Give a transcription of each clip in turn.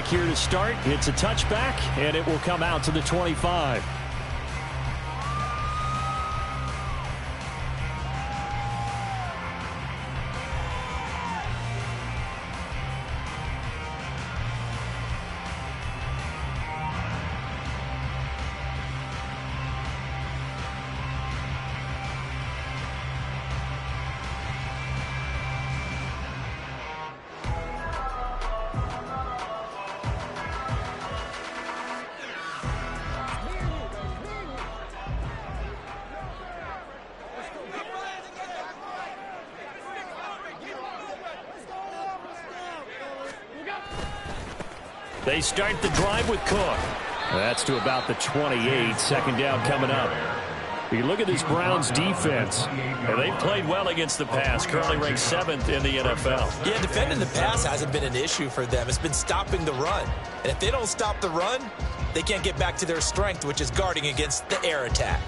back here to start. It's a touchback, and it will come out to the 25. They start the drive with Cook. That's to about the 28. Second down coming up. You look at this Browns defense, and they've played well against the pass. Currently ranked 7th in the NFL. Yeah, defending the pass hasn't been an issue for them. It's been stopping the run. And if they don't stop the run, they can't get back to their strength, which is guarding against the air attack.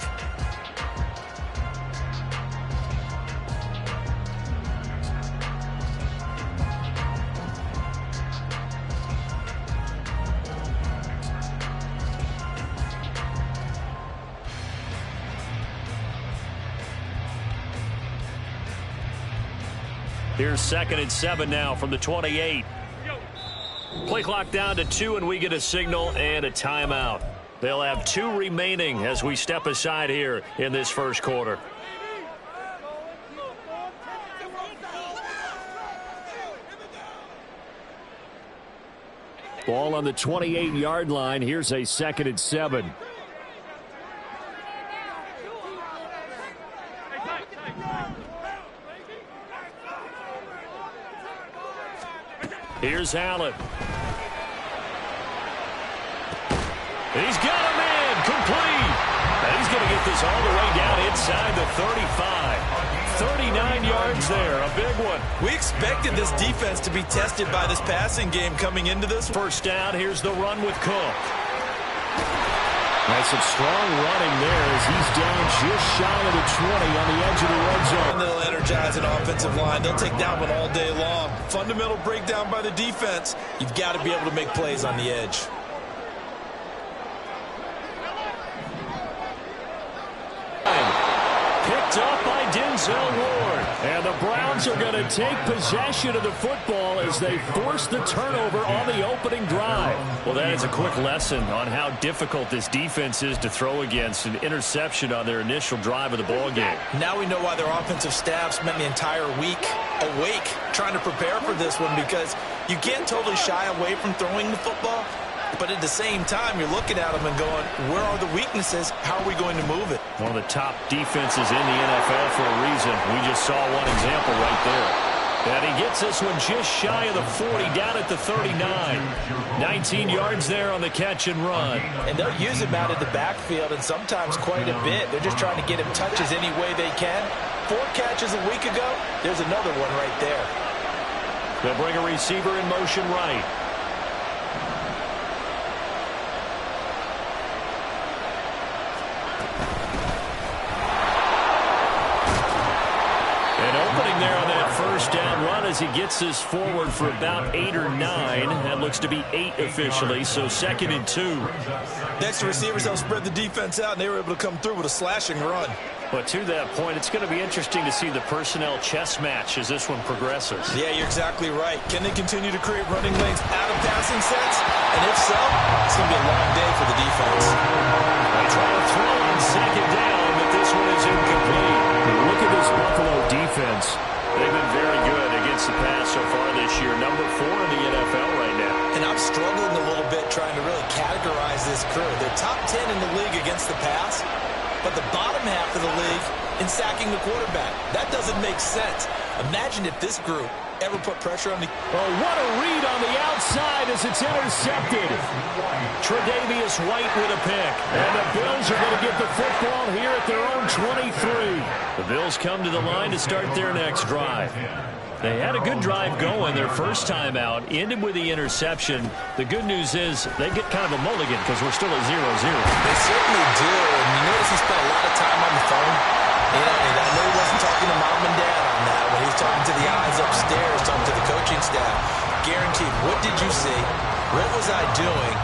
Here's 2nd and 7 now from the 28. Play clock down to 2, and we get a signal and a timeout. They'll have 2 remaining as we step aside here in this first quarter. Ball on the 28-yard line. Here's a 2nd and 7. Here's Allen. He's got a man complete. And he's going to get this all the way down inside the 35. 39 yards there, a big one. We expected this defense to be tested by this passing game coming into this. First down, here's the run with Cook. That's some strong running there as he's down just shy of the 20 on the edge of the red zone. And they'll energize an offensive line. They'll take that one all day long. Fundamental breakdown by the defense. You've got to be able to make plays on the edge. Picked up by Denzel Ward. And the Browns are going to take possession of the football as they force the turnover on the opening drive. Well, that is a quick lesson on how difficult this defense is to throw against. An interception on their initial drive of the ball game. Now we know why their offensive staff spent the entire week awake trying to prepare for this one, because you can't totally shy away from throwing the football. But at the same time, you're looking at them and going, where are the weaknesses? How are we going to move it? One of the top defenses in the NFL for a reason. We just saw one example right there. And he gets this one just shy of the 40, down at the 39. 19 yards there on the catch and run. And they'll use him out of the backfield, and sometimes quite a bit. They're just trying to get him touches any way they can. 4 catches a week ago. There's another one right there. They'll bring a receiver in motion right. Down run as he gets this forward for about 8 or 9. That looks to be 8 officially, so 2nd and 2. Next receivers help spread the defense out, and they were able to come through with a slashing run. But to that point, it's going to be interesting to see the personnel chess match as this one progresses. Yeah, you're exactly right. Can they continue to create running lanes out of passing sets? And if so, it's going to be a long day for the defense. They try to throw on 2nd down, but this one is incomplete. And look at this Buffalo defense. They've been very good against the pass so far this year. Number 4 in the NFL right now. And I'm struggling a little bit trying to really categorize this crew. They're top 10 in the league against the pass, but the bottom half of the league in sacking the quarterback. That doesn't make sense. Imagine if this group ever put pressure on the... Oh, what a read on the outside as it's intercepted. Tre'Davious White with a pick. And the Bills are going to get the football here at their own 23. The Bills come to the line to start their next drive. They had a good drive going their first time out, ended with the interception. The good news is they get kind of a mulligan because we're still at 0-0. They certainly do. And you notice he spent a lot of time on the phone. You know, and I know he wasn't talking to mom and dad on that. When he was talking to the eyes upstairs, talking to the coaching staff. Guaranteed, what did you see? What was I doing?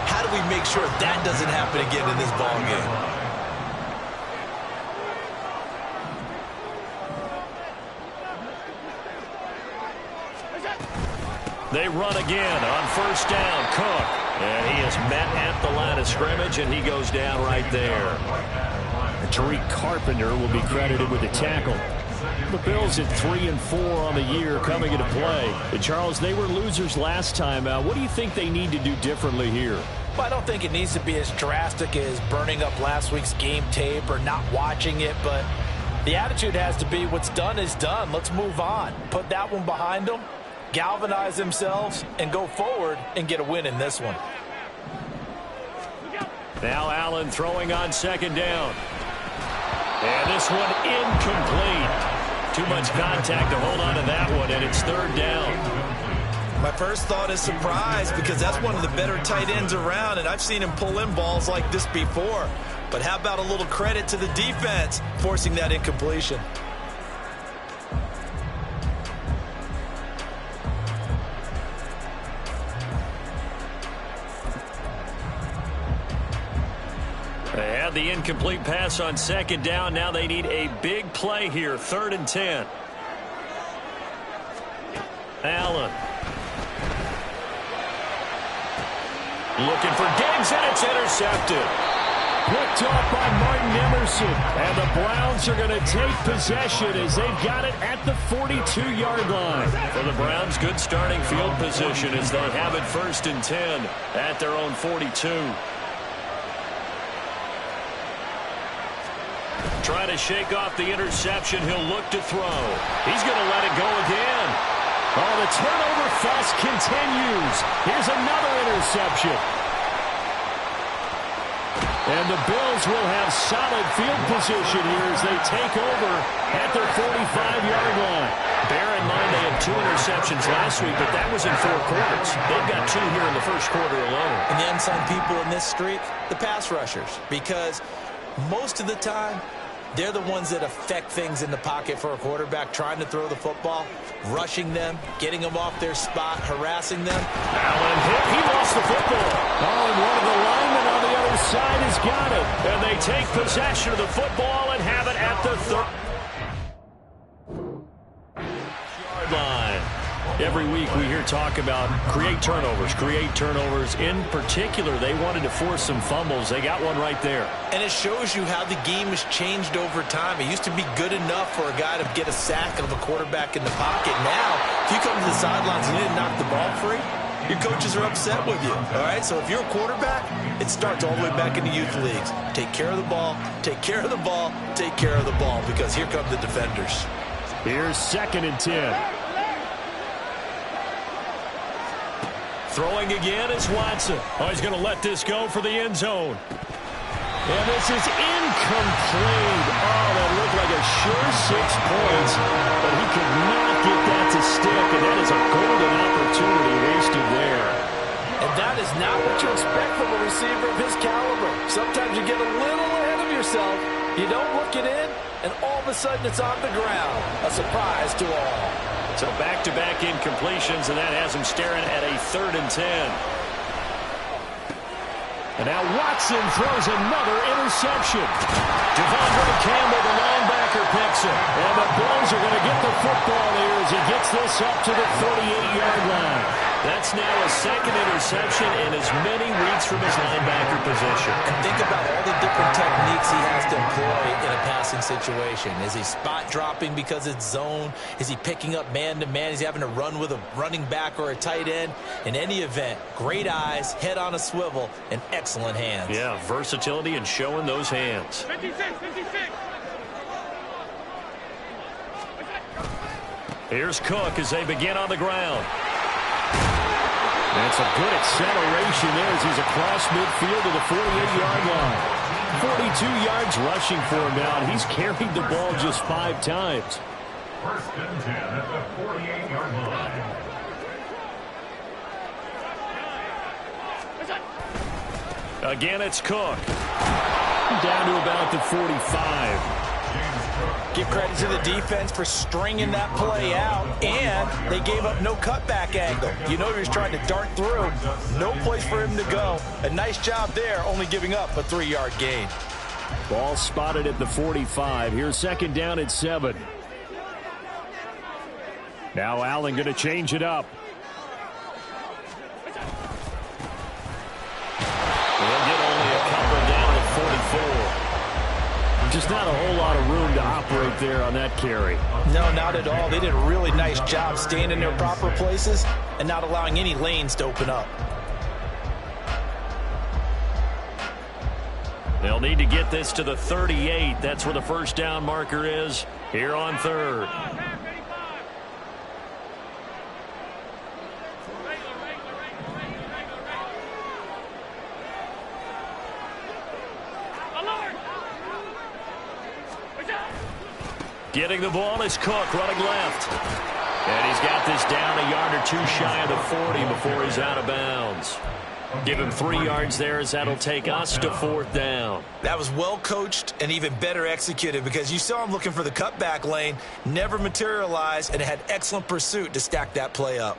How do we make sure that doesn't happen again in this ball game? They run again on first down. Cook. And he is met at the line of scrimmage, and he goes down right there. Tariq Carpenter will be credited with the tackle. The Bills at 3-4 on the year coming into play. And Charles, they were losers last time out. What do you think they need to do differently here? Well, I don't think it needs to be as drastic as burning up last week's game tape or not watching it, but the attitude has to be what's done is done. Let's move on. Put that one behind them, galvanize themselves, and go forward and get a win in this one. Now Allen throwing on second down. And this one incomplete. Too much contact to hold on to that one, and it's third down. My first thought is surprise because that's one of the better tight ends around, and I've seen him pull in balls like this before. But how about a little credit to the defense forcing that incompletion? They had the incomplete pass on second down. Now they need a big play here. 3rd and 10. Allen. Looking for Diggs, and it's intercepted. Picked off by Martin Emerson. And the Browns are going to take possession as they've got it at the 42-yard line. For the Browns, good starting field position as they have it 1st and 10 at their own 42. Trying to shake off the interception. He'll look to throw. He's going to let it go again. Oh, the turnover fuss continues. Here's another interception. And the Bills will have solid field position here as they take over at their 45-yard line. Bear in mind they had 2 interceptions last week, but that was in 4 quarters. They've got 2 here in the first quarter alone. And the unsung people in this streak, the pass rushers, because most of the time, they're the ones that affect things in the pocket for a quarterback, trying to throw the football, rushing them, getting them off their spot, harassing them. Allen hit. He lost the football. Oh, and one of the linemen on the other side has got it. And they take possession of the football and have it at the 3rd-yard line. Every week we hear talk about create turnovers. In particular, they wanted to force some fumbles. They got one right there. And it shows you how the game has changed over time. It used to be good enough for a guy to get a sack of a quarterback in the pocket. Now, if you come to the sidelines and you didn't knock the ball free, your coaches are upset with you. All right, so if you're a quarterback, it starts all the way back in the youth leagues. Take care of the ball, take care of the ball, take care of the ball, because here come the defenders. Here's 2nd and 10. Throwing again is Watson. Oh, he's going to let this go for the end zone. And this is incomplete. Oh, that looked like a sure 6 points, but he could not get that to stick, and that is a golden opportunity wasted there. And that is not what you expect from a receiver of his caliber. Sometimes you get a little ahead of yourself, you don't look it in, and all of a sudden it's on the ground. A surprise to all. So back-to-back incompletions, and that has him staring at a 3rd and 10. And now Watson throws another interception. Devondre Campbell, the linebacker, picks it. And the Bills are going to get the football here as he gets this up to the 48-yard line. That's now a 2nd interception in as many weeks from his linebacker position. And think about all the different techniques he has to employ in a passing situation. Is he spot dropping because it's zone? Is he picking up man-to-man? Is he having to run with a running back or a tight end? In any event, great eyes, head on a swivel, and excellent hands. Yeah, versatility and showing those hands. 56. Here's Cook as they begin on the ground. That's a good acceleration there as he's across midfield to the 48-yard line. 42 yards rushing for him now, and he's carried the ball just 5 times. 1st and 10 at the 48-yard line. Again, it's Cook. Down to about the 45. Give credit to the defense for stringing that play out, and they gave up no cutback angle. You know he was trying to dart through. No place for him to go. A nice job there, only giving up a 3-yard gain. Ball spotted at the 45. Here's second down at 7. Now Allen going to change it up. They'll get only a couple down at 44. Just not a whole lot of room to operate there on that carry. No, not at all. They did a really nice job staying in their proper places and not allowing any lanes to open up. They'll need to get this to the 38. That's where the first down marker is here on third. Getting the ball is Cook running left. And he's got this down a yard or two shy of the 40 before he's out of bounds. Give him 3 yards there as that'll take us to fourth down. That was well coached and even better executed because you saw him looking for the cutback lane, never materialized, and had excellent pursuit to stack that play up.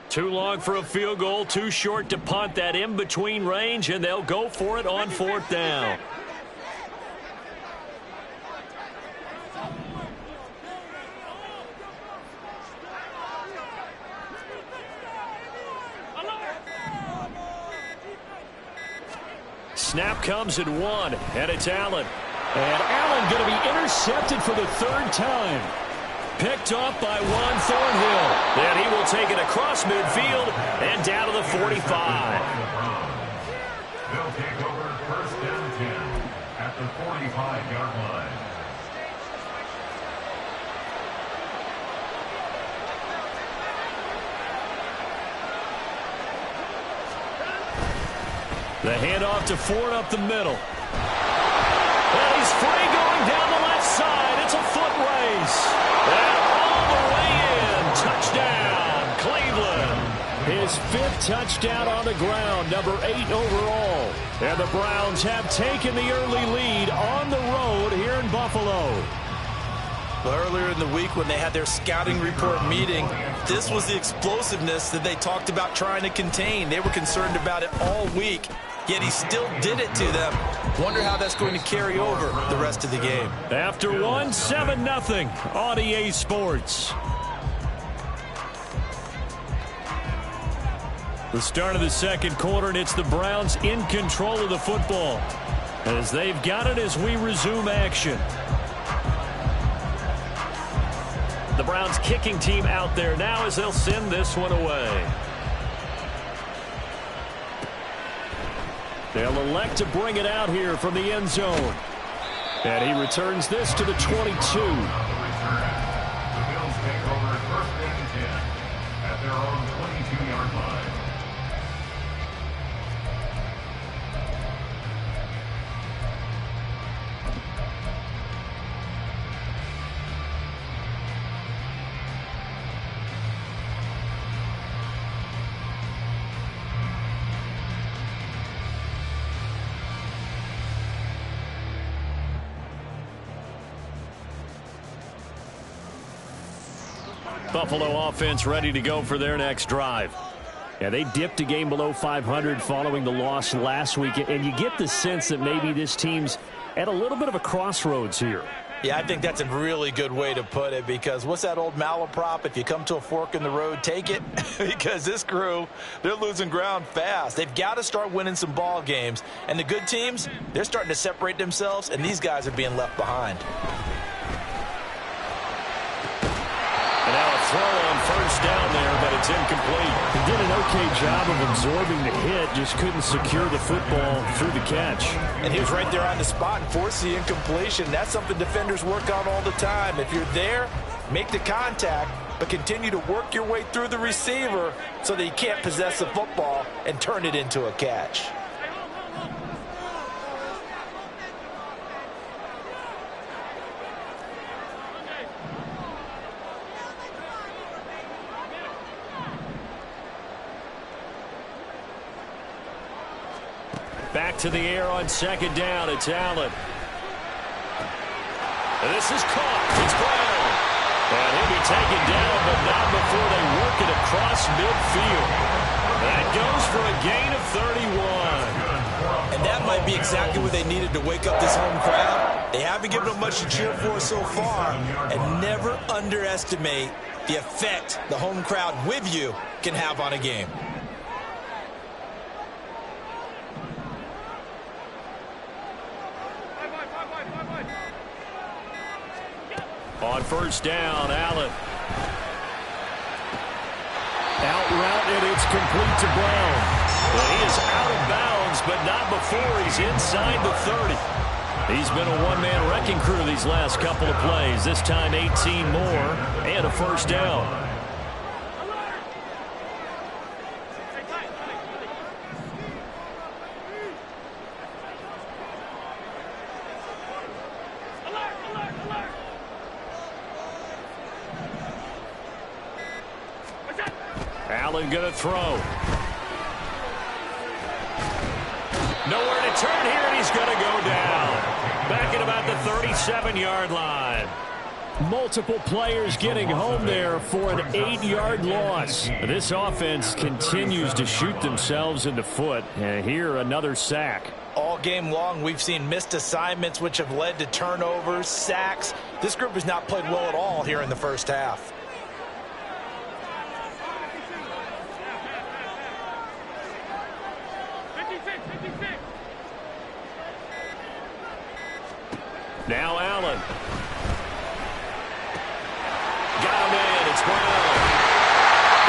Too long for a field goal, too short to punt. That in-between range, and they'll go for it on fourth down. Snap comes at 1, and it's Allen. And Allen going to be intercepted for the 3rd time. Picked off by Juan Thornhill. And he will take it across midfield and down to the 45. They'll take over first and 10 at the 45-yard line. The handoff to Ford up the middle. And he's free going down the left side. It's a foot race. And all the way in. Touchdown, Cleveland. His 5th touchdown on the ground, number 8 overall. And the Browns have taken the early lead on the road here in Buffalo. Well, earlier in the week when they had their scouting report meeting, this was the explosiveness that they talked about trying to contain. They were concerned about it all week, yet he still did it to them. Wonder how that's going to carry over the rest of the game. After 1, 7-0 on EA Sports. The start of the second quarter, and it's the Browns in control of the football as they've got it as we resume action. The Browns kicking team out there now as they'll send this one away. They'll elect to bring it out here from the end zone. And he returns this to the 22. The Bills take over first and 10 at their own 22-yard line. Buffalo offense ready to go for their next drive. Yeah, they dipped a game below 500 following the loss last week, and you get the sense that maybe this team's at a little bit of a crossroads here. Yeah, I think that's a really good way to put it because what's that old malaprop? If you come to a fork in the road, take it. Because this crew, they're losing ground fast. They've got to start winning some ball games. And the good teams, they're starting to separate themselves, and these guys are being left behind. And now a throw on first down there, but it's incomplete. He did an okay job of absorbing the hit, just couldn't secure the football through the catch. And he was right there on the spot and forced the incompletion. That's something defenders work on all the time. If you're there, make the contact, but continue to work your way through the receiver so that he can't possess the football and turn it into a catch. Back to the air on second down. It's Allen. And this is caught. It's Brown. And he'll be taken down, but not before they work it across midfield. That goes for a gain of 31. And that might be exactly what they needed to wake up this home crowd. They haven't given them much to cheer for so far. And never underestimate the effect the home crowd with you can have on a game. On first down, Allen. Out route, and it's complete to Brown. Well, he is out of bounds, but not before he's inside the 30. He's been a one-man wrecking crew these last couple of plays. This time 18 more and a first down. Allen going to throw. Nowhere to turn here, and he's going to go down. Back at about the 37-yard line. Multiple players getting home there for an 8-yard loss. This offense continues to shoot themselves in the foot. And here, another sack. All game long, we've seen missed assignments, which have led to turnovers, sacks. This group has not played well at all here in the first half. Now Allen. Got him in. It's Brown.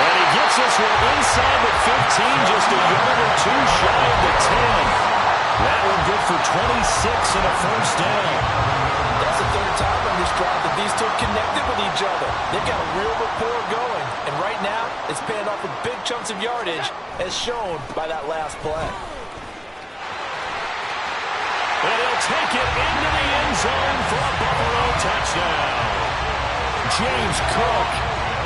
And he gets this one inside the 15, just a yard or two shy of the 10. That one good for 26 and a first down. That's the third time on this drive that these two have connected with each other. They've got a real rapport going. And right now, it's paying off with big chunks of yardage, as shown by that last play. And he'll take it into the end zone for a Buffalo touchdown. James Cook,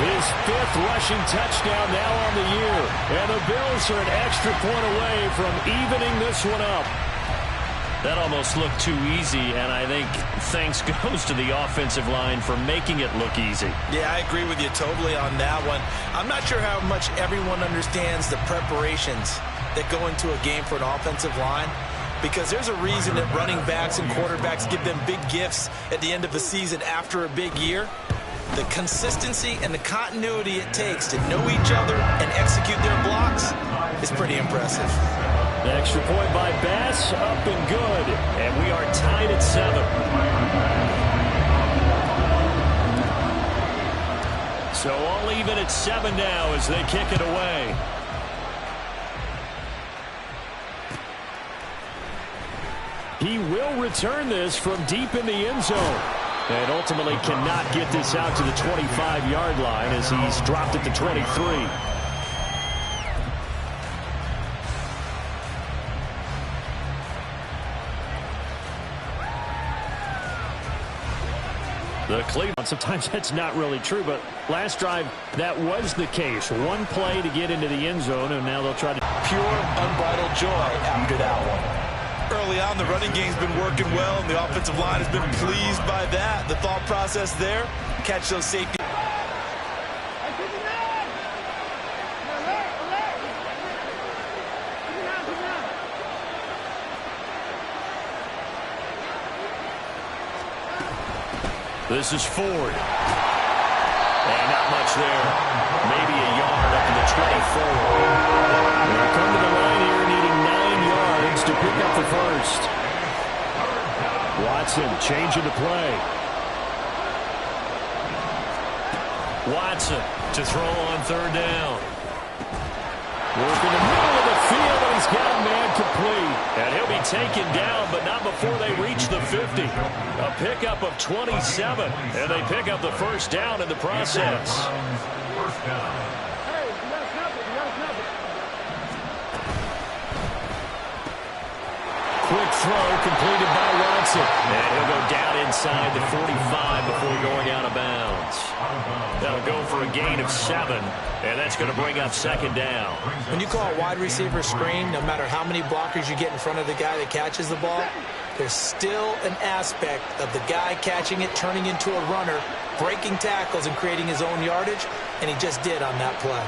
his 5th rushing touchdown now on the year. And the Bills are an extra point away from evening this one up. That almost looked too easy, and I think thanks goes to the offensive line for making it look easy. Yeah, I agree with you totally on that one. I'm not sure how much everyone understands the preparations that go into a game for an offensive line, because there's a reason that running backs and quarterbacks give them big gifts at the end of a season after a big year. The consistency and the continuity it takes to know each other and execute their blocks is pretty impressive. The extra point by Bass, up and good. And we are tied at 7. So all even at 7 now as they kick it away. He will return this from deep in the end zone. And ultimately cannot get this out to the 25-yard line as he's dropped at the 23. The Cleveland, sometimes that's not really true, but last drive that was the case. One play to get into the end zone, and now they'll try to... Pure, unbridled joy after that one. Early on, the running game's been working well, and the offensive line has been pleased by that. The thought process there, catch those safety. This is Ford. And not much there. Maybe a yard up to the 24. They'll come to the line here needing 9 yards to pick up the first. Watson changing the play. Watson to throw on third down. Working the middle of the field, and he's got a man complete. And he'll be taken down, but not before they reach the 50. A pickup of 27, and they pick up the first down in the process. Quick throw completed by Watson. And he'll go down inside the 45 before going out of bounds. That'll go for a gain of 7, and that's going to bring up second down. When you call a wide receiver screen, no matter how many blockers you get in front of the guy that catches the ball, there's still an aspect of the guy catching it, turning into a runner, breaking tackles and creating his own yardage, and he just did on that play.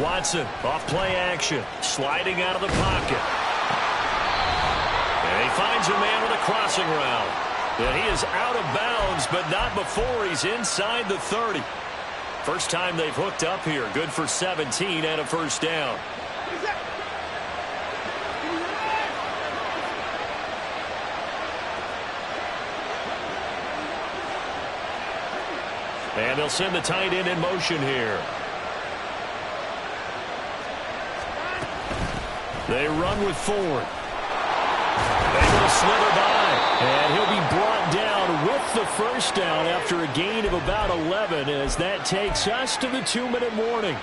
Watson off play action, sliding out of the pocket. And he finds a man with a crossing route. And he is out of bounds, but not before he's inside the 30. First time they've hooked up here. Good for 17 and a first down. And they'll send the tight end in motion here. They run with Ford. Able to slither by. And he'll be brought down with the first down after a gain of about 11 as that takes us to the 2-minute warning.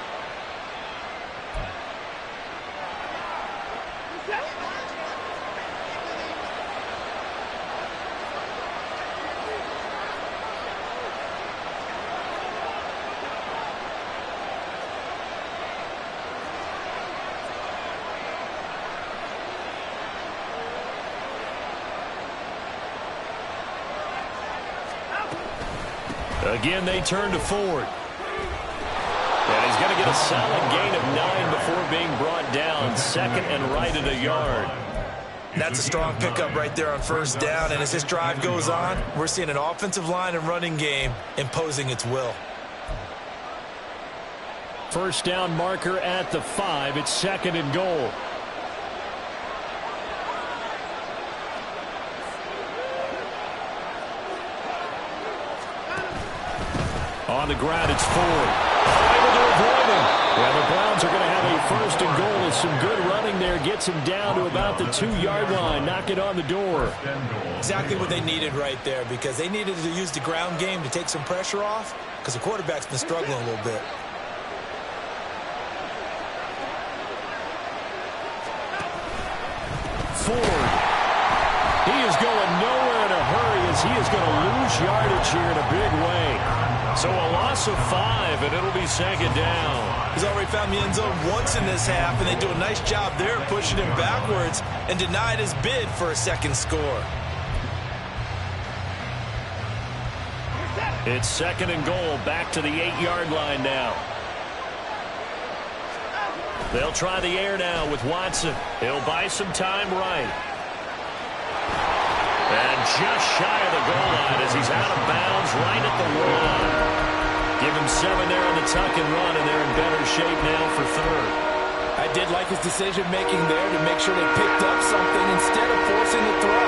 Again, they turn to Ford. And he's going to get a solid gain of 9 before being brought down. Second and right at a yard. That's a strong pickup right there on first down. And as this drive goes on, we're seeing an offensive line and running game imposing its will. First down marker at the 5. It's second and goal. On the ground, it's Ford. Able to avoid him. Yeah, the Browns are going to have a first and goal with some good running there. Gets him down to about the 2-yard line. Knock it on the door. Exactly what they needed right there, because they needed to use the ground game to take some pressure off, because the quarterback's been struggling a little bit. Ford. He is going nowhere in a hurry as he is going to lose yardage here in a big way. So a loss of 5, and it'll be second down. He's already found the end zone once in this half, and they do a nice job there pushing him backwards and denied his bid for a second score. It's second and goal, back to the 8-yard line now. They'll try the air now with Watson. He'll buy some time right. And just shy of the goal line as he's out of bounds right at the line. Give him 7 there on the tuck and run, and they're in better shape now for third. I did like his decision-making there to make sure they picked up something instead of forcing the throw.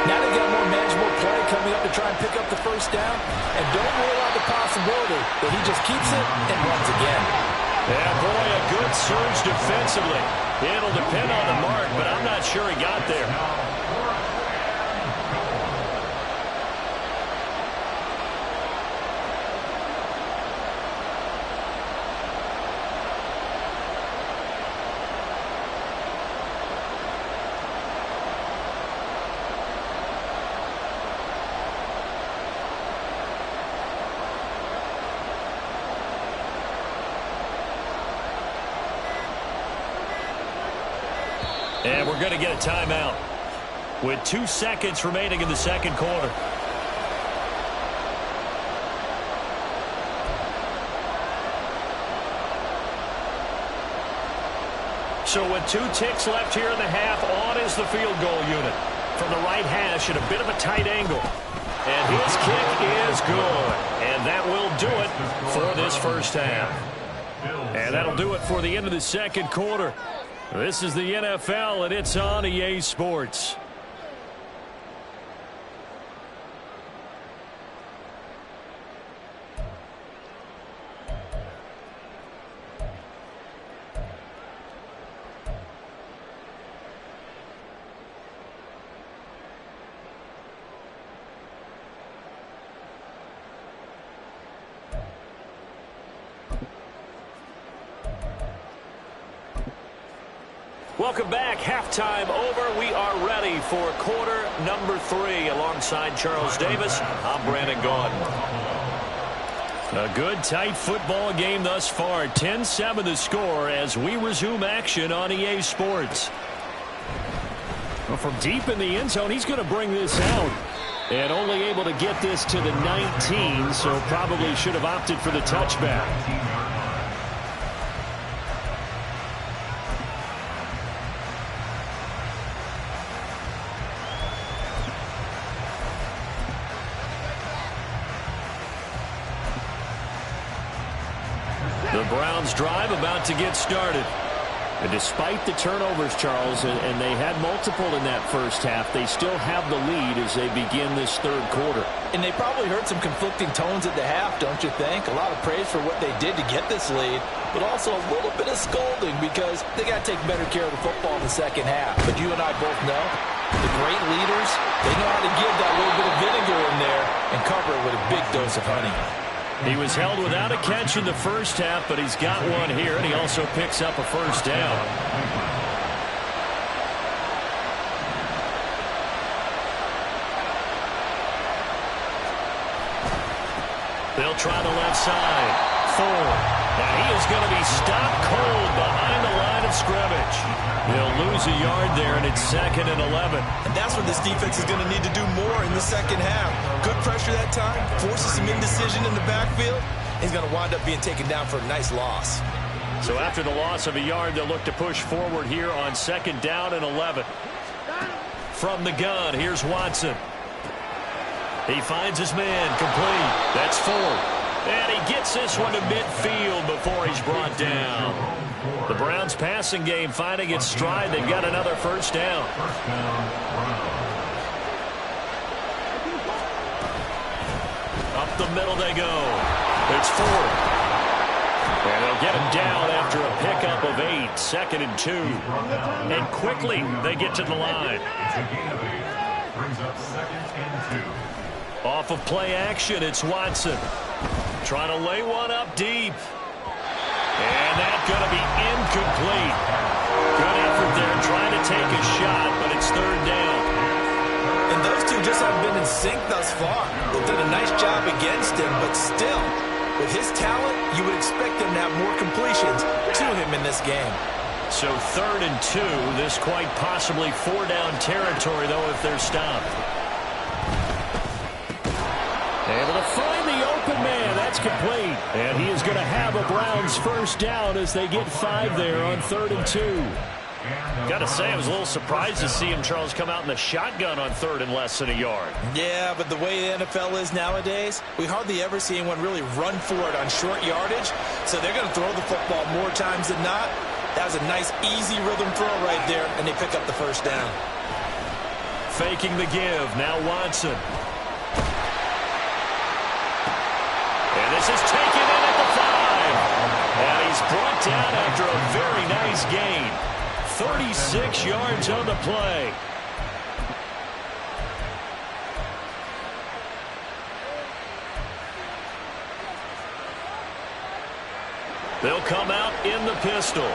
Now they got a more manageable play coming up to try and pick up the first down. And don't rule out the possibility that he just keeps it and runs again. Yeah, boy, a good surge defensively. It'll depend on the mark, but I'm not sure he got there. And we're going to get a timeout with 2 seconds remaining in the second quarter. So with 2 ticks left here in the half, on is the field goal unit. From the right hash at a bit of a tight angle. And his kick is good. And that will do it for this first half. And that'll do it for the end of the second quarter. This is the NFL, and it's on EA Sports. Welcome back. Halftime over. We are ready for quarter number 3. Alongside Charles Davis, I'm Brandon Gaudin. A good, tight football game thus far. 10-7 the score as we resume action on EA Sports. Well, from deep in the end zone, he's going to bring this out. And only able to get this to the 19, so probably should have opted for the touchback. The Browns drive about to get started. And despite the turnovers, Charles, and they had multiple in that first half, they still have the lead as they begin this third quarter. And they probably heard some conflicting tones at the half, don't you think? A lot of praise for what they did to get this lead, but also a little bit of scolding because they got to take better care of the football in the second half. But you and I both know the great leaders, they know how to give that little bit of vinegar in there and cover it with a big dose of honey. He was held without a catch in the first half, but he's got one here, and he also picks up a first down. They'll try the left side. Ford. And he is going to be stopped cold behind the line of scrimmage. He'll lose a yard there, and it's 2nd and 11. And that's what this defense is going to need to do more in the second half. Good pressure that time, forces some indecision in the backfield. He's going to wind up being taken down for a nice loss. So after the loss of a yard, they'll look to push forward here on 2nd down and 11. From the gun, here's Watson. He finds his man, complete. That's Ford. And he gets this one to midfield before he's brought down. The Browns passing game finding its stride. They've got another first down. Up the middle they go. It's Ford. And they'll get him down after a pickup of 8. 2nd and 2. And quickly they get to the line. Brings up 2nd and 2. Off of play action, it's Watson. Trying to lay one up deep. And that's going to be incomplete. Good effort there trying to take a shot, but it's 3rd down. And those two just haven't been in sync thus far. They've done a nice job against him, but still, with his talent, you would expect them to have more completions to him in this game. So 3rd and 2. This quite possibly 4-down territory, though, if they're stopped. Able to find the open man. That's complete. And he is going to have a Browns first down as they get 5 there on 3rd and 2. Got to say, I was a little surprised to see him, Charles, come out in the shotgun on 3rd and less than a yard. Yeah, but the way the NFL is nowadays, we hardly ever see anyone really run for it on short yardage. So they're going to throw the football more times than not. That was a nice, easy rhythm throw right there, and they pick up the first down. Faking the give. Now Watson. And this is taken in at the 5. And he's brought down after a very nice gain. 36 yards on the play. They'll come out in the pistol.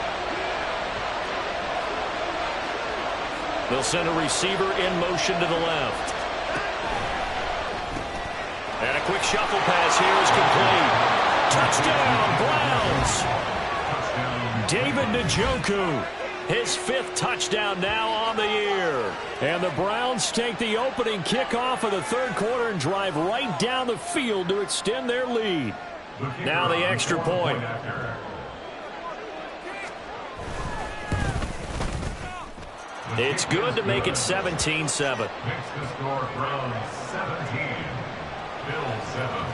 They'll send a receiver in motion to the left. And a quick shuffle pass here is complete. Touchdown, Browns. David Njoku. His 5th touchdown now on the year. And the Browns take the opening kickoff of the third quarter and drive right down the field to extend their lead. Now the extra point. It's good to make it 17-7. Makes the score Browns 17, Bills 7.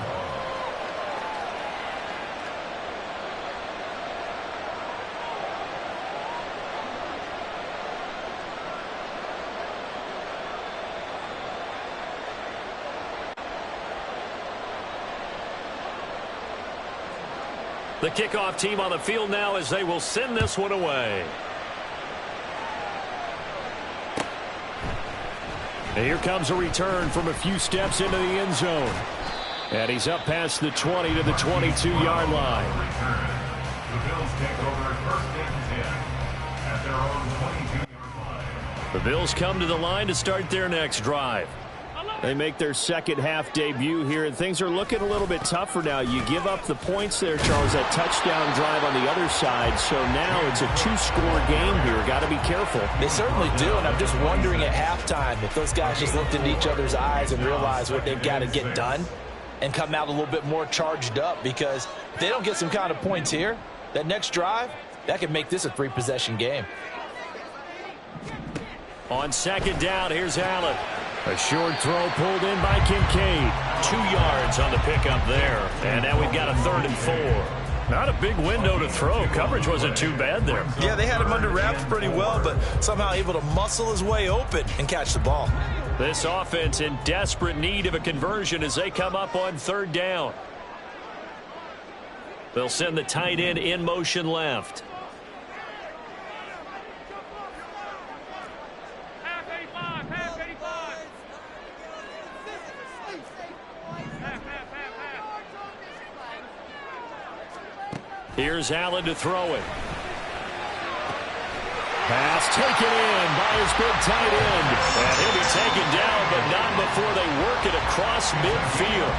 The kickoff team on the field now as they will send this one away. And here comes a return from a few steps into the end zone. And he's up past the 20 to the 22-yard line. The Bills take over 1st and 10 at their own 22. The Bills come to the line to start their next drive. They make their second half debut here, and things are looking a little bit tougher now. You give up the points there, Charles, that touchdown drive on the other side. So now it's a two-score game here. Got to be careful. They certainly do, and I'm just wondering at halftime if those guys just looked into each other's eyes and realized what they've got to get done and come out a little bit more charged up, because if they don't get some kind of points here, that next drive, that could make this a three-possession game. On second down, here's Allen. A short throw pulled in by Kincaid. 2 yards on the pickup there. And now we've got a 3rd and 4. Not a big window to throw. Coverage wasn't too bad there. Yeah, they had him under wraps pretty well, but somehow able to muscle his way open and catch the ball. This offense in desperate need of a conversion as they come up on 3rd down. They'll send the tight end in motion left. Here's Allen to throw it. Pass taken in by his big tight end. And he'll be taken down, but not before they work it across midfield.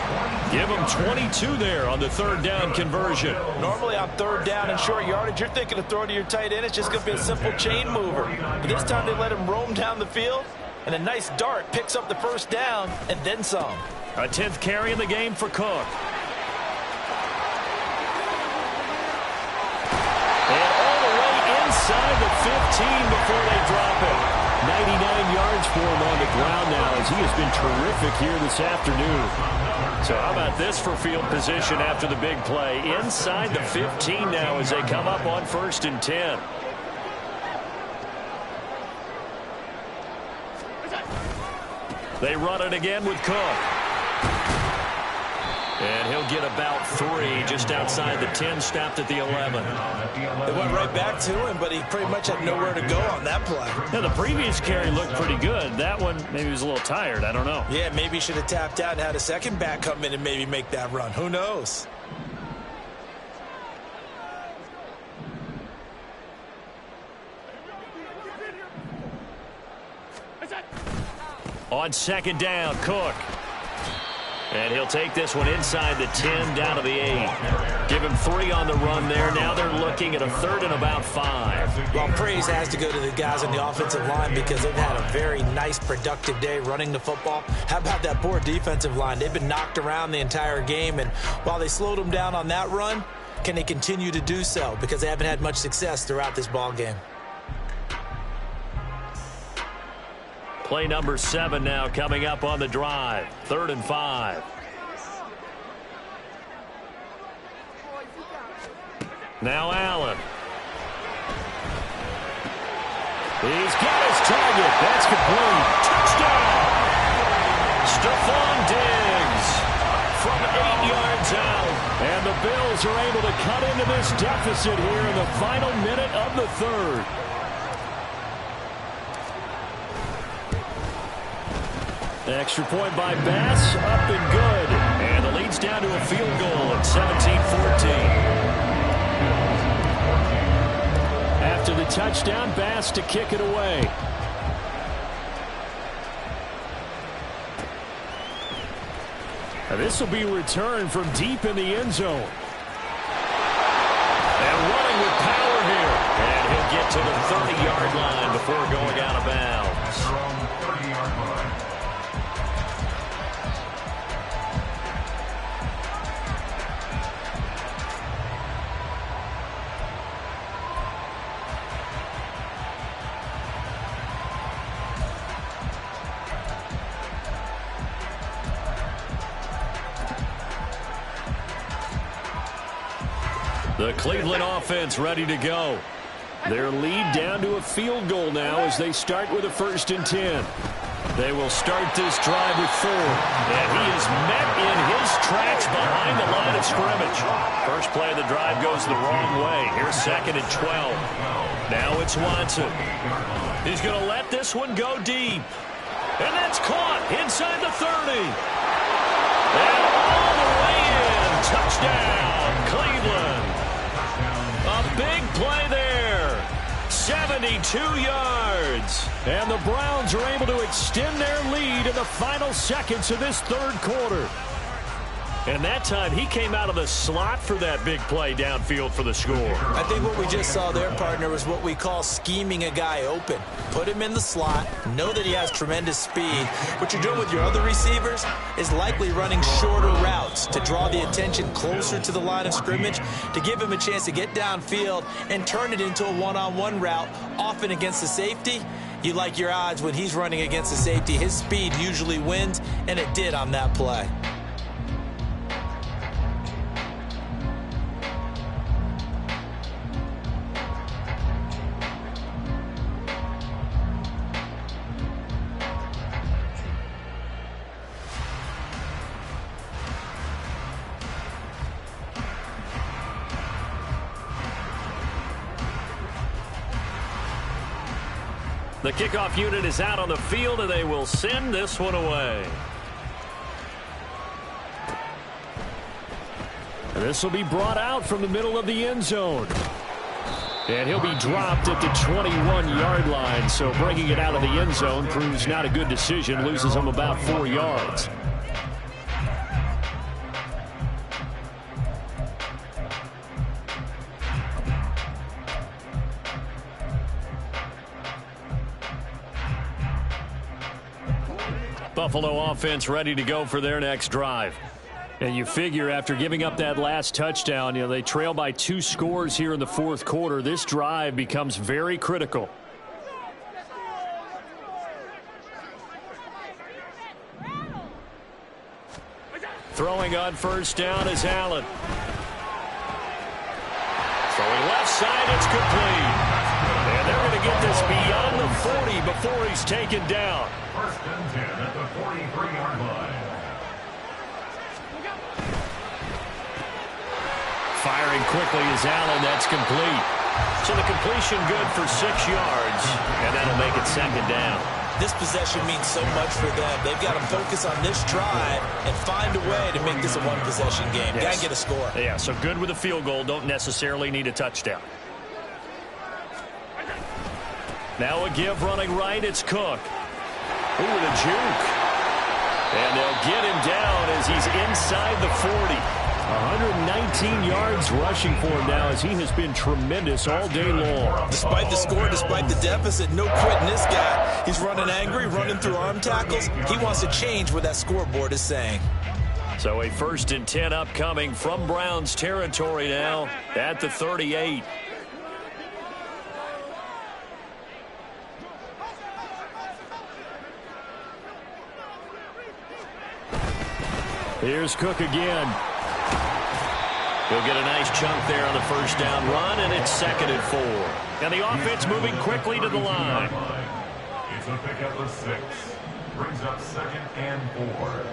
Give him 22 there on the 3rd down conversion. Normally on 3rd down and short yardage, you're thinking of throwing to your tight end. It's just going to be a simple chain mover. But this time they let him roam down the field, and a nice dart picks up the 1st down and then some. A 10th carry in the game for Cook. Inside the 15 before they drop it. 99 yards for him on the ground now, as he has been terrific here this afternoon. So how about this for field position after the big play? Inside the 15 now as they come up on 1st and 10. They run it again with Cook. And he'll get about 3 just outside the 10, stopped at the 11. They went right back to him, but he pretty much had nowhere to go on that play. Yeah, the previous carry looked pretty good. That one, maybe he was a little tired. I don't know. Yeah, maybe he should have tapped out and had a second back come in and maybe make that run. Who knows? On second down, Cook. And he'll take this one inside the 10, down to the 8. Give him 3 on the run there. Now they're looking at a 3rd and about 5. Well, praise has to go to the guys on the offensive line because they've had a very nice, productive day running the football. How about that poor defensive line? They've been knocked around the entire game, and while they slowed them down on that run, can they continue to do so? Because they haven't had much success throughout this ball game. Play number 7 now coming up on the drive. 3rd and 5. Now Allen. He's got his target. That's complete. Touchdown. Stephon Diggs from 8 yards out. And the Bills are able to cut into this deficit here in the final minute of the 3rd. Extra point by Bass, up and good. And the lead's down to a field goal at 17-14. After the touchdown, Bass to kick it away. Now this will be returned from deep in the end zone. And running with power here. And he'll get to the 30-yard line before going out of bounds. From 30-yard line. The Cleveland offense ready to go. Their lead down to a field goal now as they start with a 1st and 10. They will start this drive with Ford. And he is met in his tracks behind the line of scrimmage. First play of the drive goes the wrong way. Here's 2nd and 12. Now it's Watson. He's going to let this one go deep. And that's caught inside the 30. And all the way in. Touchdown, Cleveland. A big play there. 72 yards. And the Browns are able to extend their lead in the final seconds of this third quarter. And that time, he came out of the slot for that big play downfield for the score. I think what we just saw there, partner, was what we call scheming a guy open. Put him in the slot, know that he has tremendous speed. What you're doing with your other receivers is likely running shorter routes to draw the attention closer to the line of scrimmage, to give him a chance to get downfield and turn it into a one-on-one route, often against the safety. You like your odds when he's running against the safety. His speed usually wins, and it did on that play. The kickoff unit is out on the field, and they will send this one away. And this will be brought out from the middle of the end zone. And he'll be dropped at the 21-yard line, so bringing it out of the end zone proves not a good decision, loses him about 4 yards. Buffalo offense ready to go for their next drive. And you figure after giving up that last touchdown, they trail by 2 scores here in the fourth quarter. This drive becomes very critical. Throwing on first down is Allen. Throwing left side, it's complete. And they're going to get this beyond the 40 before he's taken down. First and 10 at the 43-yard line. Firing quickly is Allen. That's complete. So the completion good for 6 yards, and that'll make it second down. This possession means so much for them. They've got to focus on this drive and find a way to make this a one-possession game. Yes. Got to get a score. Yeah, so good with a field goal. Don't necessarily need a touchdown. Now a give running right. It's Cook. Ooh, with a juke. And they'll get him down as he's inside the 40. 119 yards rushing for him now as he has been tremendous all day long. Despite the score, despite the deficit, no quitting this guy. He's running angry, running through arm tackles. He wants to change what that scoreboard is saying. So a 1st and 10 upcoming from Browns territory now at the 38. Here's Cook again. He'll get a nice chunk there on the first down run, and it's 2nd and 4. And the offense moving quickly to the line. It's a pickup of 6. Brings up 2nd and 4.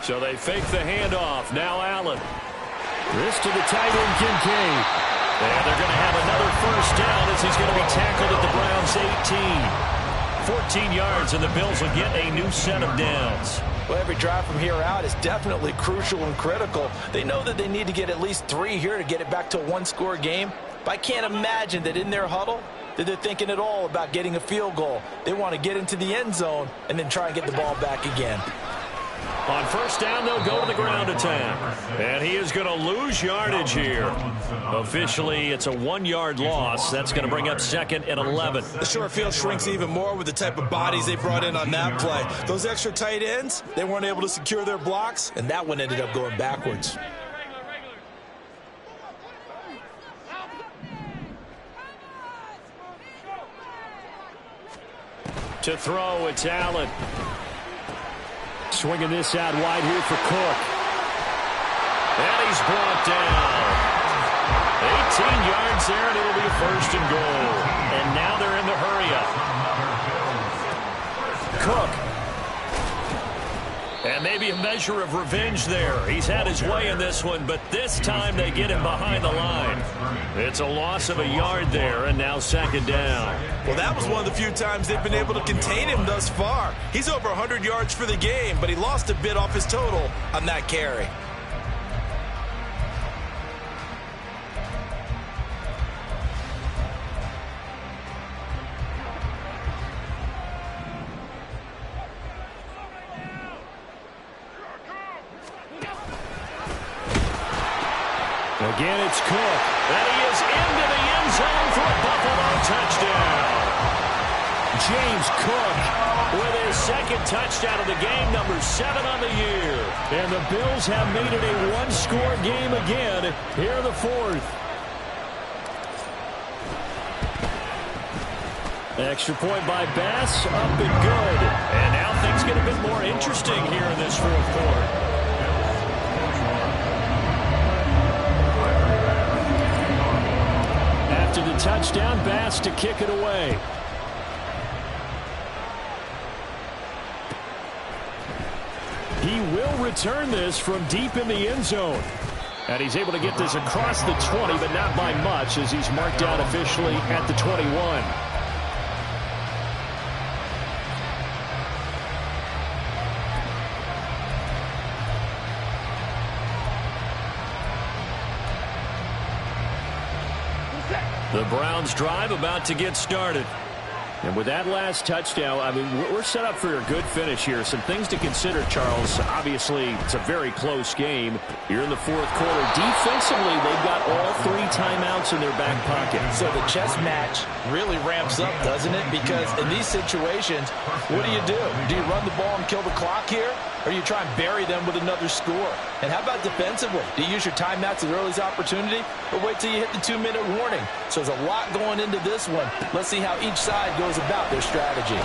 So they fake the handoff. Now Allen. This to the tight end, Kincaid. And they're going to have another first down as he's going to be tackled at the Browns' 18. 14 yards, and the Bills will get a new set of downs. Well, every drive from here out is definitely crucial and critical. They know that they need to get at least 3 here to get it back to a one-score game. But I can't imagine that in their huddle that they're thinking at all about getting a field goal. They want to get into the end zone and then try and get the ball back again. On first down, they'll go to the ground attack. And he is going to lose yardage here. Officially, it's a 1-yard loss. That's going to bring up 2nd and 11. The short field shrinks even more with the type of bodies they brought in on that play. Those extra tight ends, they weren't able to secure their blocks, and that one ended up going backwards. To throw, it's Allen. Swinging this out wide here for Cook. And he's brought down. 18 yards there, and it'll be 1st and goal. And now they're in the hurry-up. Cook. And maybe a measure of revenge there. He's had his way in this one, but this time they get him behind the line. It's a loss of a yard there, and now 2nd down. Well, that was one of the few times they've been able to contain him thus far. He's over 100 yards for the game, but he lost a bit off his total on that carry. Again, it's Cook. And he is into the end zone for a Buffalo touchdown. James Cook with his second touchdown of the game, number 7 on the year. And the Bills have made it a one-score game again here in the fourth. Extra point by Bass, up and good. And now things get a bit more interesting here in this fourth quarter. After the touchdown, Bass to kick it away. He will return this from deep in the end zone. And he's able to get this across the 20, but not by much, as he's marked out officially at the 21. The Browns drive about to get started. And with that last touchdown, I mean, we're set up for a good finish here. Some things to consider, Charles. Obviously, it's a very close game. You're in the fourth quarter. Defensively, they've got all 3 timeouts in their back pocket. So the chess match really ramps up, doesn't it? Because in these situations, what do? Do you run the ball and kill the clock here? Or you try and bury them with another score? And how about defensively? Do you use your timeouts at the earliest opportunity? Or wait till you hit the 2-minute warning? So there's a lot going into this one. Let's see how each side goes about their strategy.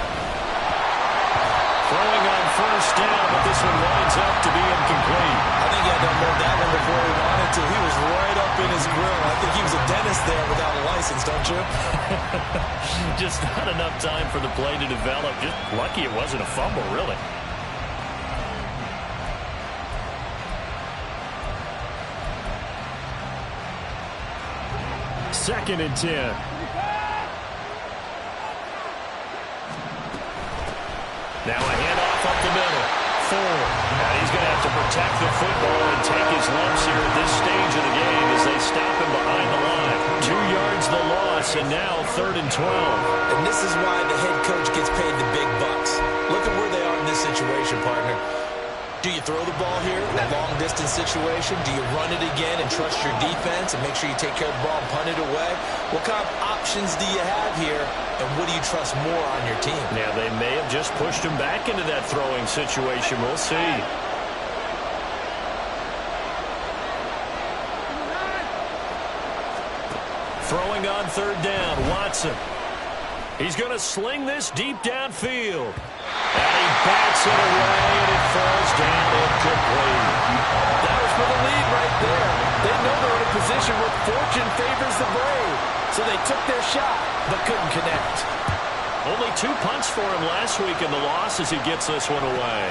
Throwing on first down, but this one winds up to be incomplete. I think he had to unload that one before he wanted to. He was right up in his grill. I think he was a dentist there without a license, don't you? Just not enough time for the play to develop. Just lucky it wasn't a fumble, really. Second and 10. Now a handoff up the middle. Ford. And he's going to have to protect the football and take his lumps here at this stage of the game as they stop him behind the line. 2 yards the loss, and now 3rd and 12. And this is why the head coach gets paid the big bucks. Look at where they are in this situation, partner. Do you throw the ball here in a long-distance situation? Do you run it again and trust your defense and make sure you take care of the ball and punt it away? What kind of options do you have here, and what do you trust more on your team? Now, they may have just pushed him back into that throwing situation. We'll see. Throwing on 3rd down, Watson. He's going to sling this deep downfield. And he backs it away, and it falls down incomplete. That was for the lead right there. They know they're in a position where fortune favors the brave. So they took their shot, but couldn't connect. Only 2 punts for him last week in the loss as he gets this one away.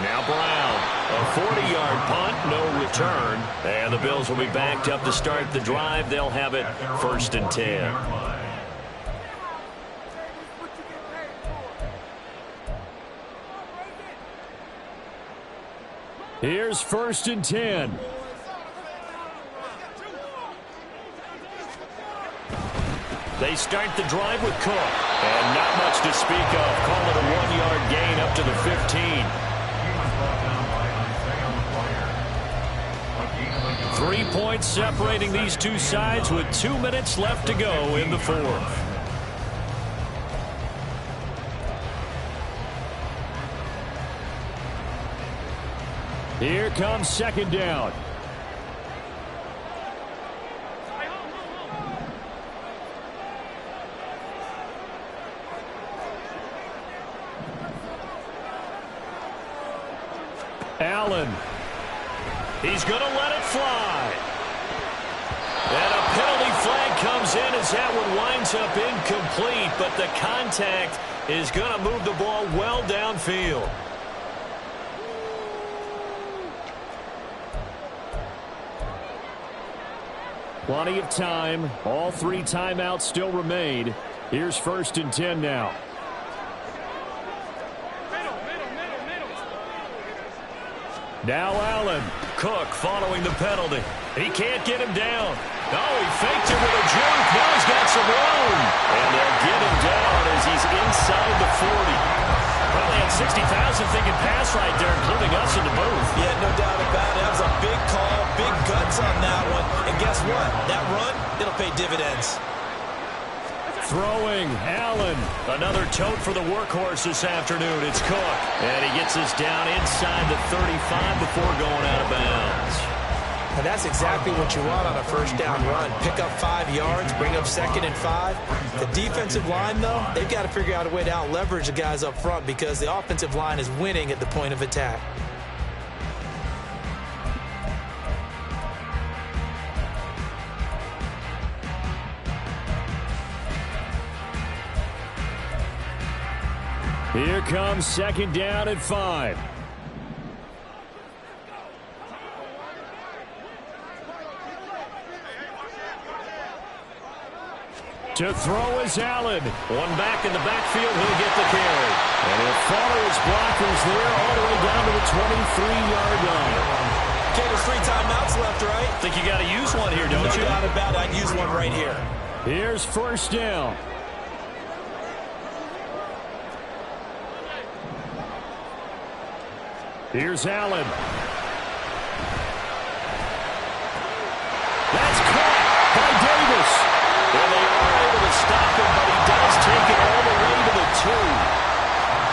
Now Brown, a 40-yard punt, no return. And the Bills will be backed up to start the drive. They'll have it 1st and 10. Here's 1st and 10. They start the drive with Cook. And not much to speak of. Call it a 1-yard gain up to the 15. 3 points separating these two sides with 2 minutes left to go in the fourth. Here comes 2nd down. Allen. He's going to let it fly. And a penalty flag comes in as that one winds up incomplete, but the contact is going to move the ball well downfield. Plenty of time. All 3 timeouts still remain. Here's 1st and 10 now. Now Allen. Cook following the penalty. He can't get him down. Oh, he faked it with a juke. Now he's got some room. And they'll get him down as he's inside the 40. Probably had 60,000 thinking pass right there, including us in the booth. Yeah, no doubt about it. That was a big call, big guts on that one. And guess what? That run, it'll pay dividends. Throwing, Allen. Another tote for the workhorse this afternoon. It's Cook. And he gets us down inside the 35 before going out of bounds. And that's exactly what you want on a first down run. Pick up 5 yards, bring up 2nd and 5. The defensive line, though, they've got to figure out a way to out-leverage the guys up front because the offensive line is winning at the point of attack. Here comes 2nd down and 5. To throw is Allen. One back in the backfield, he'll get the carry. And he'll follow his blockers there all the way down to the 23-yard line. Okay, there's 3 timeouts left, right? I think you got to use one here, don't you? No doubt about it. I'd use one right here. Here's 1st down. Here's Allen. That's caught by Davis. And they are able to stop him, but he does take it all the way to the 2.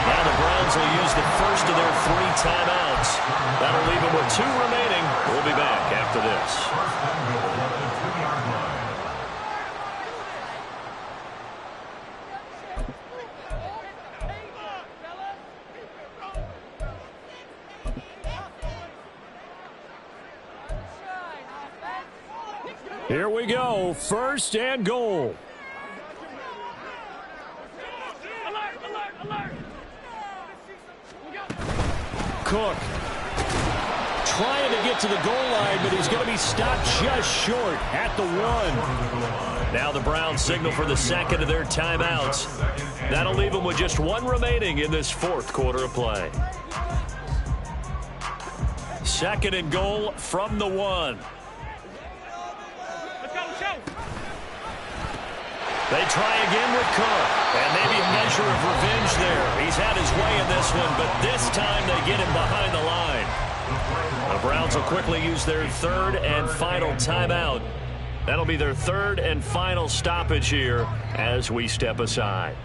Now the Browns will use the first of their 3 timeouts. That'll leave them with 2 remaining. We'll be back after this. Here we go, 1st and goal. Cook trying to get to the goal line, but he's going to be stopped just short at the 1. Now the Browns signal for the 2nd of their timeouts. That'll leave them with just 1 remaining in this 4th quarter of play. 2nd and goal from the 1. They try again with Cook, and maybe a measure of revenge there. He's had his way in this one, but this time they get him behind the line. The Browns will quickly use their 3rd and final timeout. That'll be their 3rd and final stoppage here as we step aside.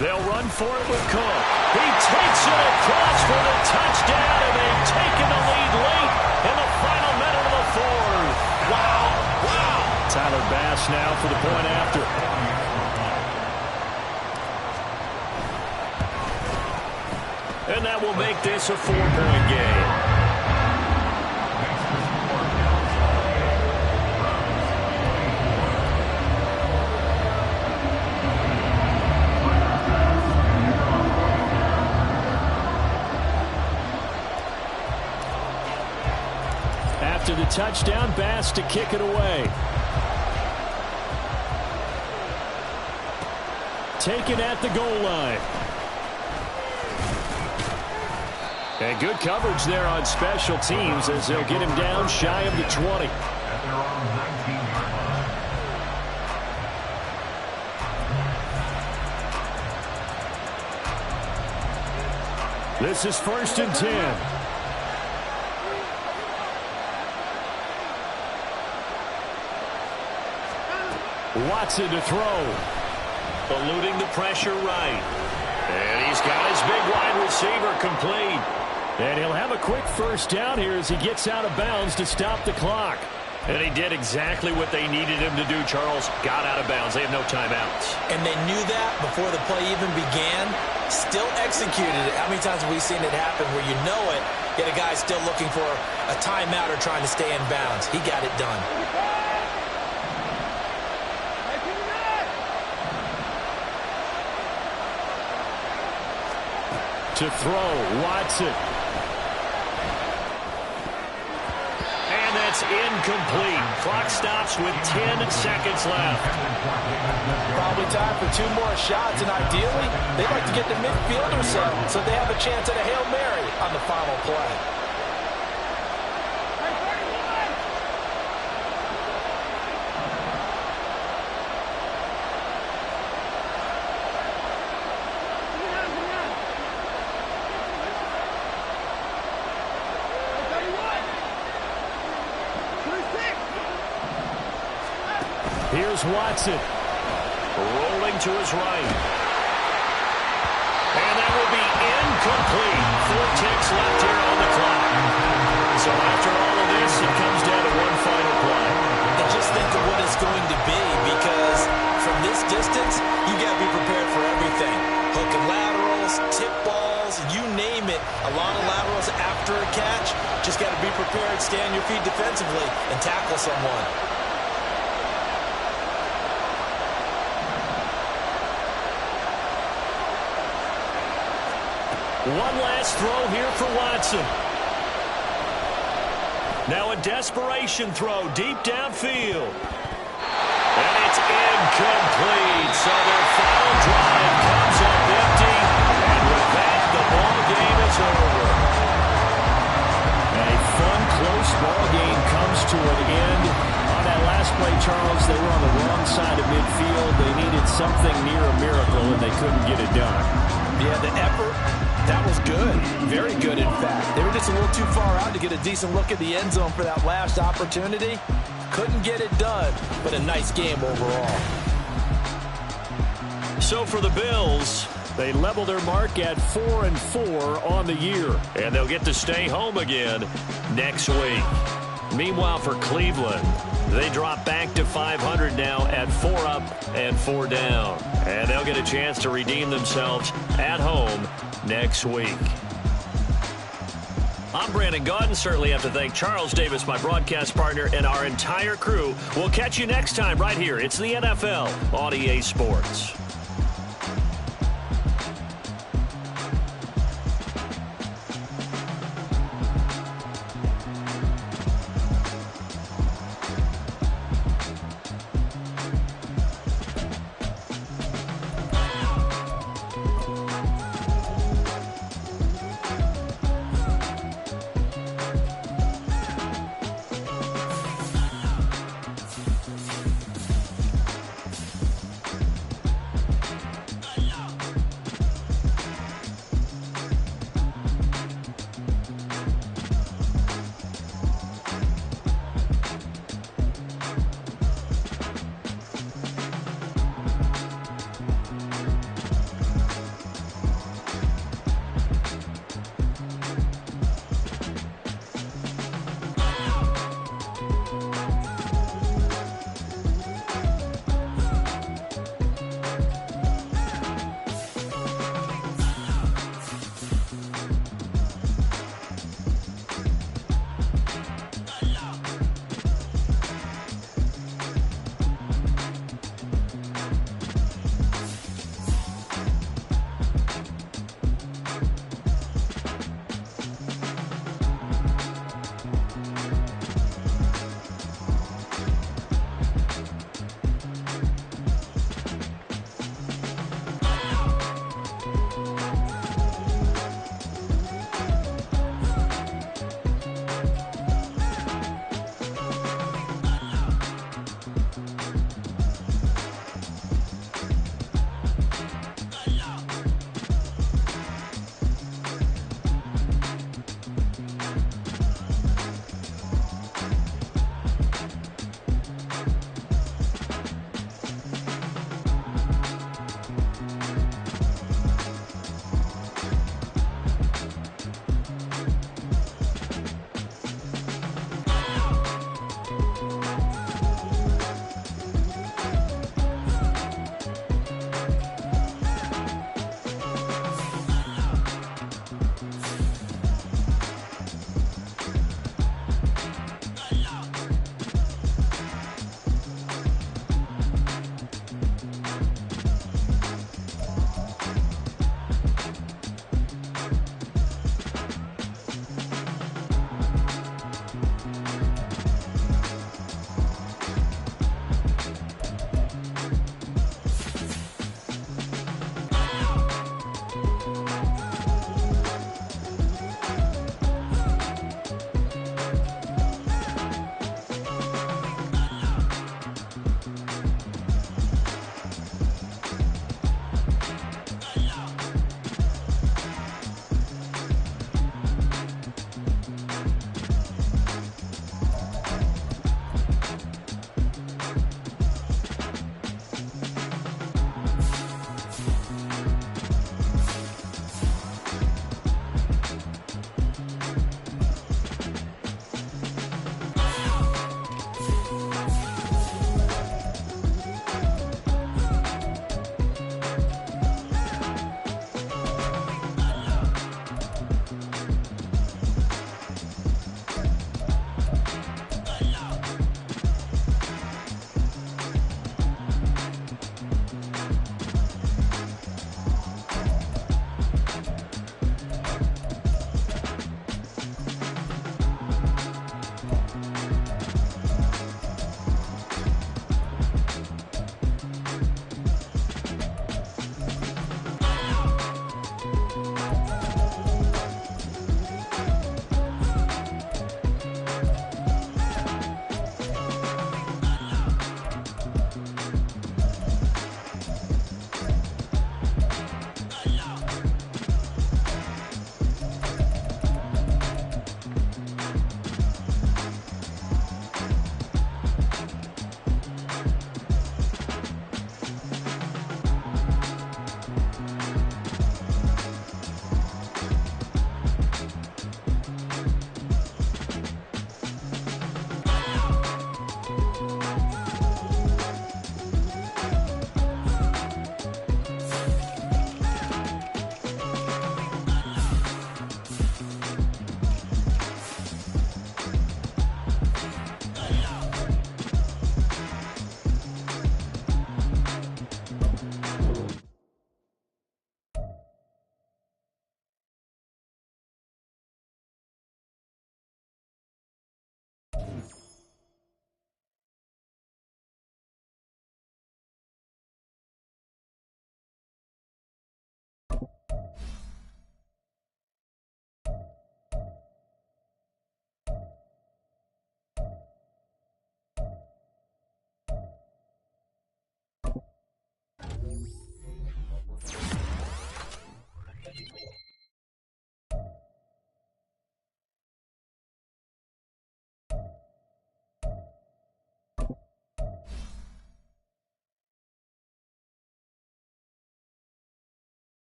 They'll run for it with Cook. He takes it across for the touchdown, and they've taken the lead late in the final minute of the 4th. Wow, wow. Tyler Bass now for the point after. And that will make this a 4-point game. After the touchdown, Bass to kick it away. Taken at the goal line. And good coverage there on special teams as they'll get him down shy of the 20. At their own 19-yard line. This is 1st and 10. Watson to throw. Eluding the pressure right. And he's got his big wide receiver complete. And he'll have a quick 1st down here as he gets out of bounds to stop the clock. And he did exactly what they needed him to do, Charles. Got out of bounds. They have no timeouts. And they knew that before the play even began. Still executed it. How many times have we seen it happen where you know it, yet a guy's still looking for a timeout or trying to stay in bounds? He got it done. To throw, Watson. And that's incomplete. Clock stops with 10 seconds left. Probably time for 2 more shots, and ideally, they'd like to get the midfield or so they have a chance at a Hail Mary on the final play. Here's Watson. Rolling to his right. And that will be incomplete. 4 ticks left here on the clock. So after all of this, it comes down to one final play. And just think of what it's going to be, because from this distance, you got to be prepared for everything. Hook and laterals, tip balls, you name it. A lot of laterals after a catch. Just got to be prepared, stay on your feet defensively, and tackle someone. One last throw here for Watson. Now a desperation throw deep downfield. And it's incomplete. So their final drive comes up empty. And with that, the ball game is over. A fun, close ball game comes to an end. On that last play, Charles, they were on the wrong side of midfield. They needed something near a miracle, and they couldn't get it done. Yeah, the effort, that was good. Very good, in fact. They were just a little too far out to get a decent look at the end zone for that last opportunity. Couldn't get it done, but a nice game overall. So for the Bills, they level their mark at 4-4 on the year. And they'll get to stay home again next week. Meanwhile, for Cleveland, they drop back to 500 now at 4 up and 4 down. And they'll get a chance to redeem themselves at home next week. I'm Brandon Gaudin. Certainly have to thank Charles Davis, my broadcast partner, and our entire crew. We'll catch you next time right here. It's the NFL on EA Sports.